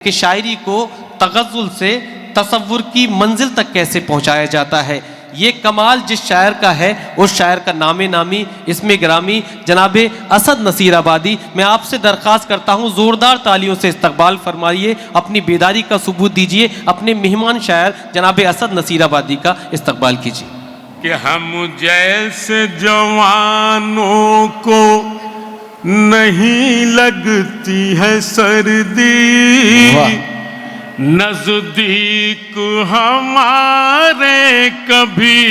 कि शायरी को तगज़्ज़ुल से तसव्वुर की मंजिल तक कैसे पहुंचाया जाता है। ये कमाल जिस शायर का है उस शायर का नामे नामी इसमें ग्रामी जनाबे असद नसीर आबादी। मैं आपसे दरख्वास्त करता हूँ ज़ोरदार तालियों से इस्तकबाल फरमाइए, अपनी बेदारी का सबूत दीजिए, अपने मेहमान शायर जनाबे असद नसीर आबादी का इस्तकबाल कीजिए। कि हम जैसे जवानों को नहीं लगती है सर्दी, नजदीक हमारे कभी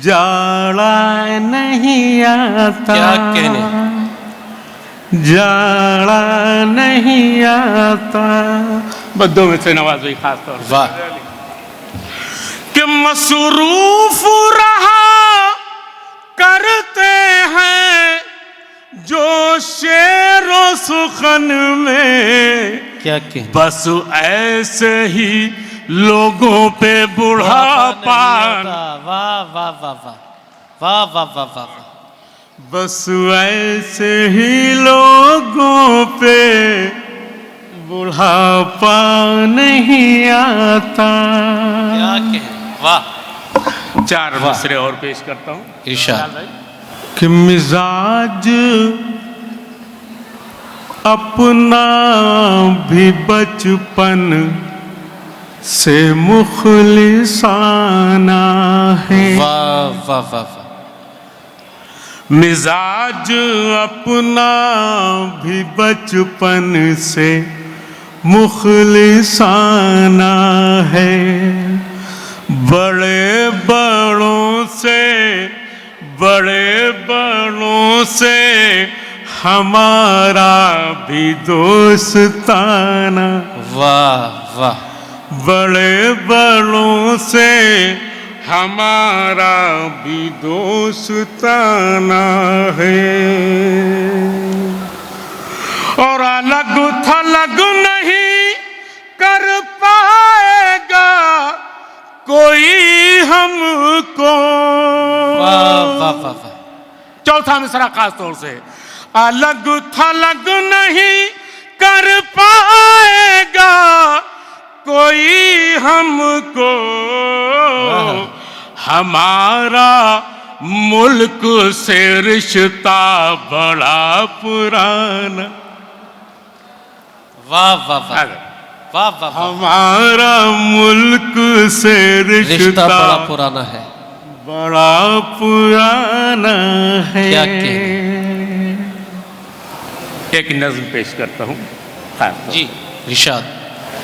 जाड़ा नहीं आता। क्या कहने, जाड़ा नहीं आता। बद्दों में से नवाज भाई खास तौर पर वाह, कि मसरूफ रहा करते हैं जो शेरो सुखन में, क्या कहने, बस ऐसे ही लोगों पे बुढ़ापा। वाह वाह वाह वाह वाह वाह वाह वाह, बस ऐसे ही लोगों पे बुढ़ापा नहीं आता। क्या कहने, वाह। चार मिसरे और पेश करता हूँ। इरशाद। कि मिजाज अपना भी बचपन से मुखलिसाना है। वाह वाह वाह वाह, मिजाज अपना भी बचपन से मुखलिसाना है। बड़े बड़ों से हमारा भी दोस्ताना। वाह वाह, बड़े बड़ों से हमारा भी दोस्ताना है। और अलग थलग नहीं कर पाएगा कोई हमको। वाह वाह वाह वाह, चौथा मिसरा खास तौर से, अलग थलग नहीं कर पाएगा कोई हमको। हमारा मुल्क से रिश्ता बड़ा पुराना। वाह वाह वाह वाह वाह, हमारा मुल्क से रिश्ता बड़ा पुराना है, बड़ा पुराना है। क्या कहने। एक नज़्म पेश करता हूँ जी इरशाद।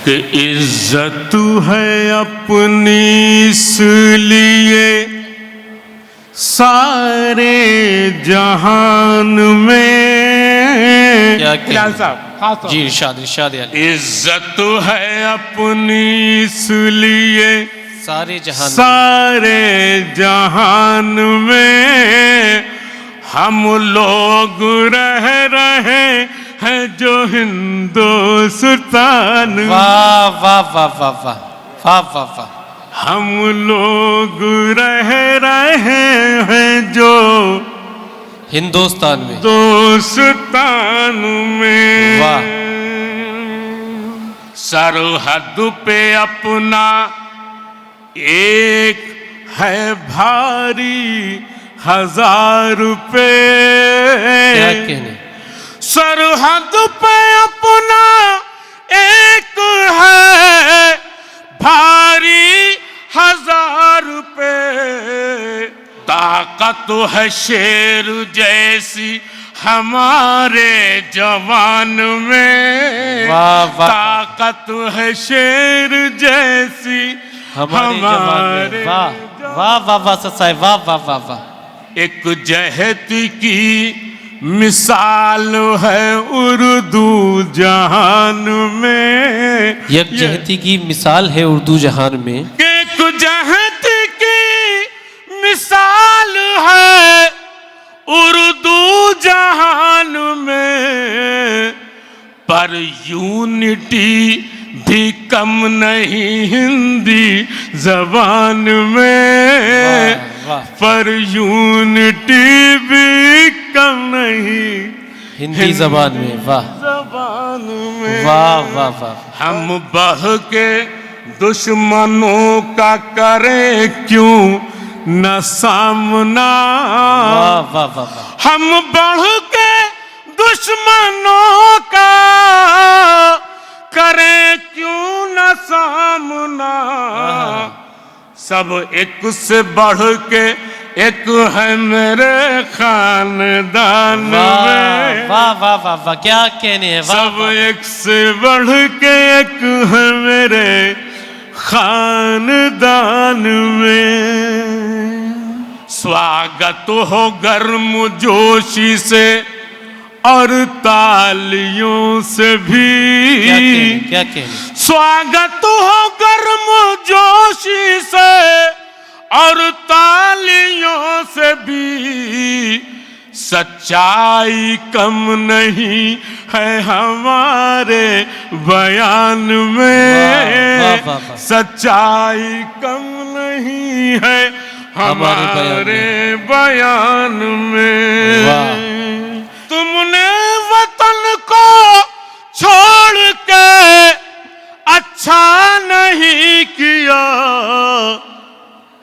कि इज्जत है अपनी इसलिए सारे जहान में। क्या कहने, साहब जी इरशाद इरशाद। इज्जत है अपनी इसलिए सारे जहान, सारे जहान में हम लोग रह रहे हैं जो हिंदुस्तान में। वाह वाह वाह वाह वाह वाह वाह वाह, हम लोग रह रहे हैं जो हिंदुस्तान में, दोस्तान में। वाह। सरहद पे अपना एक है भारी 1000 पे। क्या कहने, सरहद पे अपना एक है भारी 1000 पे। ताकत है शेर जैसी हमारे जवान में। वाह वाह, ताकत है शेर जैसी हमारे जवान में। वाह वाह वाह वाह ससाई, वाह वाह वाह वाह। एक जहत की मिसाल है उर्दू जहान में। यकजहती की मिसाल है उर्दू जहान में। एक जहत की मिसाल है उर्दू जहान में। पर यूनिटी भी कम नहीं हिंदी जबान में। वाह, पर यूनिटी भी कम नहीं हिंदी जबान में, वाह जबान में। वाह वाह वाह। हम बह के दुश्मनों का करें क्यों न सामना, वाह वाह वाह वाह। हम बढ़ के दुश्मनों का करें क्यों न सामना, सब एक से बढ़ के एक है मेरे खानदान में। वाह वाह वाह वाह, क्या कहने हैं, वाह सब एक से बढ़ के एक है मेरे खानदान में। स्वागत हो गर्म जोशी से और तालियों से भी, क्या कहने। स्वागत हो गर्म जोशी से और तालियों से भी, सच्चाई कम नहीं है हमारे बयान में। वाह, वाह, वाह। सच्चाई कम नहीं है हमारे बयान में। तुमने वतन को छोड़ के अच्छा नहीं किया,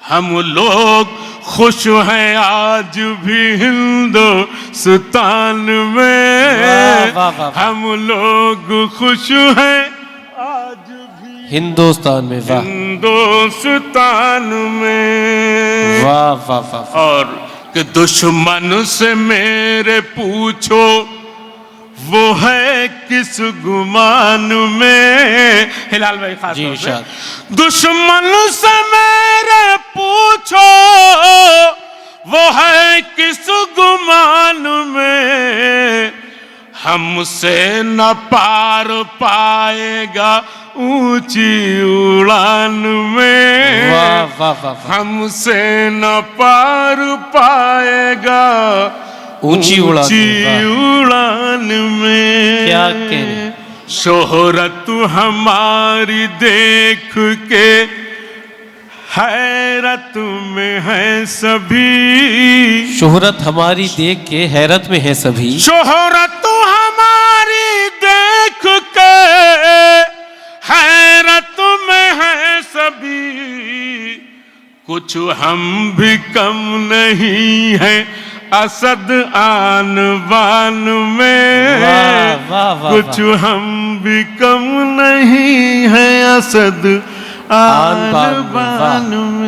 हम लोग खुश हैं आज भी हिंदुस्तान में। वाह, वाह, वाह। हम लोग खुश हैं आज भी हिंदुस्तान में, वाह हिंदुस्तान में। वाह वाह वाह। और कि दुश्मन से मेरे पूछो वो है किस गुमान में। हिलाल भाई खास जी तौर पे। इरशाद। दुश्मन से मेरे पूछो वो है किस गुमान में, हमसे न पार पाएगा ऊंची उड़ान में। वाह वाह वाह। हमसे न पार पाएगा ऊंची उड़ान में। क्या कहने। शोहरत हमारी देख के हैरत में है सभी, शोहरत हमारी देख के हैरत में है सभी। शोहरत हमारी देख के हैरत में है सभी, कुछ हम भी कम नहीं है असद आन बान में। वाह वाह वाह। कुछ हम भी कम नहीं है असद आन बान में।